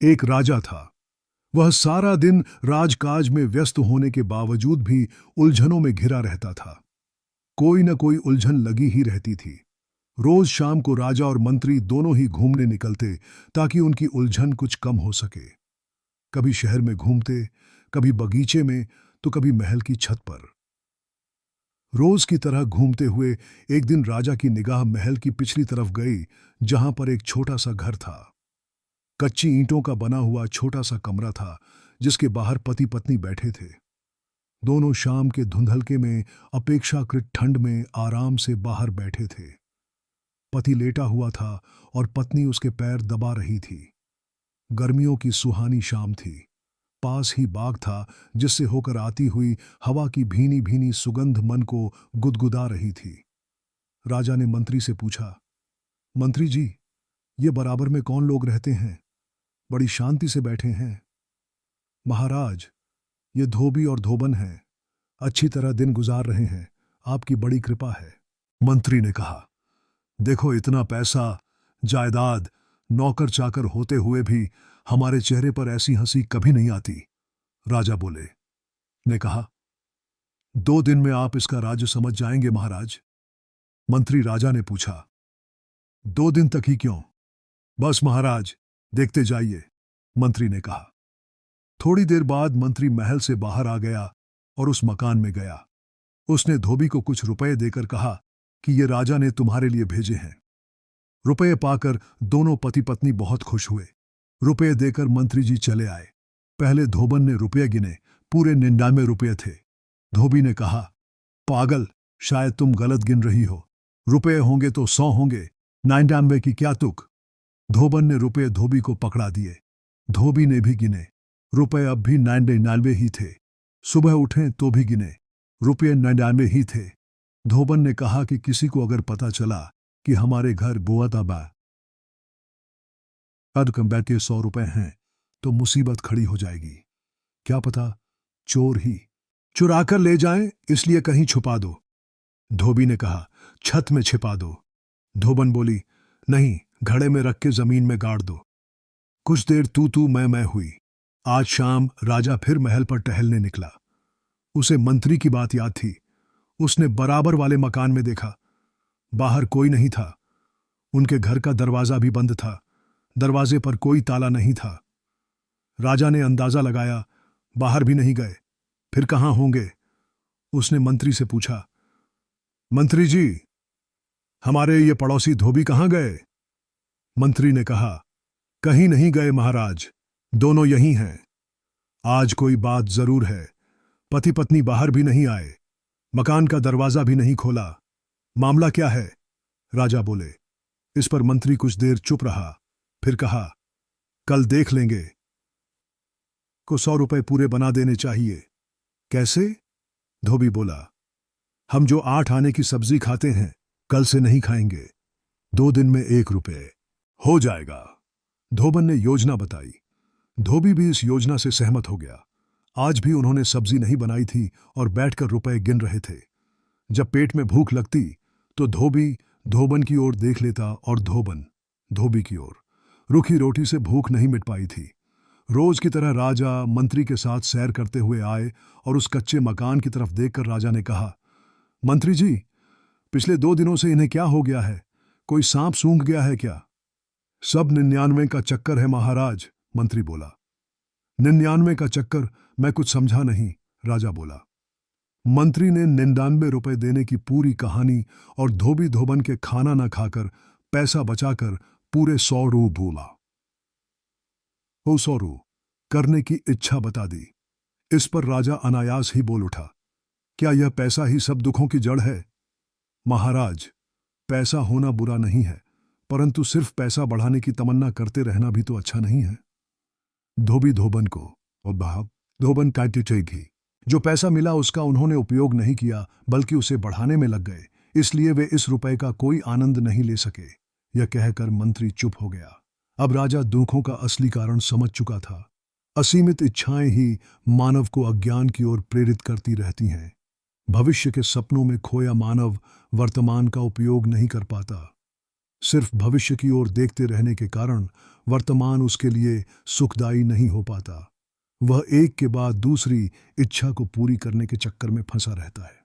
एक राजा था। वह सारा दिन राजकाज में व्यस्त होने के बावजूद भी उलझनों में घिरा रहता था। कोई न कोई उलझन लगी ही रहती थी। रोज शाम को राजा और मंत्री दोनों ही घूमने निकलते ताकि उनकी उलझन कुछ कम हो सके। कभी शहर में घूमते, कभी बगीचे में, तो कभी महल की छत पर। रोज की तरह घूमते हुए एक दिन राजा की निगाह महल की पिछली तरफ गई, जहां पर एक छोटा सा घर था। कच्ची ईंटों का बना हुआ छोटा सा कमरा था, जिसके बाहर पति पत्नी बैठे थे। दोनों शाम के धुंधलके में अपेक्षाकृत ठंड में आराम से बाहर बैठे थे। पति लेटा हुआ था और पत्नी उसके पैर दबा रही थी। गर्मियों की सुहानी शाम थी। पास ही बाग था, जिससे होकर आती हुई हवा की भीनी भीनी सुगंध मन को गुदगुदा रही थी। राजा ने मंत्री से पूछा, मंत्री जी, ये बराबर में कौन लोग रहते हैं? बड़ी शांति से बैठे हैं। महाराज, ये धोबी और धोबन हैं। अच्छी तरह दिन गुजार रहे हैं। आपकी बड़ी कृपा है। मंत्री ने कहा, देखो, इतना पैसा, जायदाद, नौकर चाकर होते हुए भी हमारे चेहरे पर ऐसी हंसी कभी नहीं आती। राजा बोले ने कहा, 2 दिन में आप इसका राज्य समझ जाएंगे महाराज। मंत्री राजा ने पूछा, 2 दिन तक ही क्यों? बस महाराज, देखते जाइए, मंत्री ने कहा। थोड़ी देर बाद मंत्री महल से बाहर आ गया और उस मकान में गया। उसने धोबी को कुछ रुपए देकर कहा कि ये राजा ने तुम्हारे लिए भेजे हैं। रुपए पाकर दोनों पति पत्नी बहुत खुश हुए। रुपए देकर मंत्री जी चले आए। पहले धोबन ने रुपये गिने, पूरे 99 रुपये थे। धोबी ने कहा, पागल, शायद तुम गलत गिन रही हो। रुपये होंगे तो 100 होंगे, 99 की क्या तुक। धोबन ने रुपये धोबी को पकड़ा दिए। धोबी ने भी गिने, रुपये अब भी 99 ही थे। सुबह उठे तो भी गिने, रुपये 99 ही थे। धोबन ने कहा कि किसी को अगर पता चला कि हमारे घर बुआ ताबा कम के 100 रुपए हैं तो मुसीबत खड़ी हो जाएगी। क्या पता चोर ही चुरा कर ले जाएं, इसलिए कहीं छुपा दो। धोबी ने कहा, छत में छिपा दो। धोबन बोली, नहीं, घड़े में रख के जमीन में गाड़ दो। कुछ देर तू मैं हुई। आज शाम राजा फिर महल पर टहलने निकला। उसे मंत्री की बात याद थी। उसने बराबर वाले मकान में देखा, बाहर कोई नहीं था। उनके घर का दरवाजा भी बंद था। दरवाजे पर कोई ताला नहीं था। राजा ने अंदाजा लगाया, बाहर भी नहीं गए, फिर कहां होंगे? उसने मंत्री से पूछा, मंत्री जी, हमारे ये पड़ोसी धोबी कहां गए? मंत्री ने कहा, कहीं नहीं गए महाराज, दोनों यहीं हैं। आज कोई बात जरूर है। पति पत्नी बाहर भी नहीं आए, मकान का दरवाजा भी नहीं खोला। मामला क्या है? राजा बोले। इस पर मंत्री कुछ देर चुप रहा, फिर कहा, कल देख लेंगे। को 100 रुपए पूरे बना देने चाहिए। कैसे? धोबी बोला, हम जो 8 आने की सब्जी खाते हैं, कल से नहीं खाएंगे। 2 दिन में 1 रुपए हो जाएगा। धोबन ने योजना बताई। धोबी भी इस योजना से सहमत हो गया। आज भी उन्होंने सब्जी नहीं बनाई थी और बैठकर रुपए गिन रहे थे। जब पेट में भूख लगती तो धोबी धोबन की ओर देख लेता और धोबन धोबी की ओर। रूखी रोटी से भूख नहीं मिट पाई थी। रोज की तरह राजा मंत्री के साथ सैर करते हुए आए और उस कच्चे मकान की तरफ देखकर राजा ने कहा, मंत्री जी, पिछले 2 दिनों से इन्हें क्या हो गया है? कोई सांप सूंघ गया है क्या? सब 99 का चक्कर है महाराज, मंत्री बोला। 99 का चक्कर? मैं कुछ समझा नहीं, राजा बोला। मंत्री ने 99 रुपए देने की पूरी कहानी और धोबी धोबन के खाना न खाकर पैसा बचाकर पूरे 100 रू बोला। वो 100 रू करने की इच्छा बता दी। इस पर राजा अनायास ही बोल उठा, क्या यह पैसा ही सब दुखों की जड़ है? महाराज, पैसा होना बुरा नहीं है, परंतु सिर्फ पैसा बढ़ाने की तमन्ना करते रहना भी तो अच्छा नहीं है। धोबी धोबन को और भाव धोबन काटेगी। जो पैसा मिला उसका उन्होंने उपयोग नहीं किया, बल्कि उसे बढ़ाने में लग गए, इसलिए वे इस रुपए का कोई आनंद नहीं ले सके। यह कहकर मंत्री चुप हो गया। अब राजा दुखों का असली कारण समझ चुका था। असीमित इच्छाएं ही मानव को अज्ञान की ओर प्रेरित करती रहती हैं। भविष्य के सपनों में खोया मानव वर्तमान का उपयोग नहीं कर पाता। सिर्फ भविष्य की ओर देखते रहने के कारण वर्तमान उसके लिए सुखदायी नहीं हो पाता। वह एक के बाद दूसरी इच्छा को पूरी करने के चक्कर में फंसा रहता है।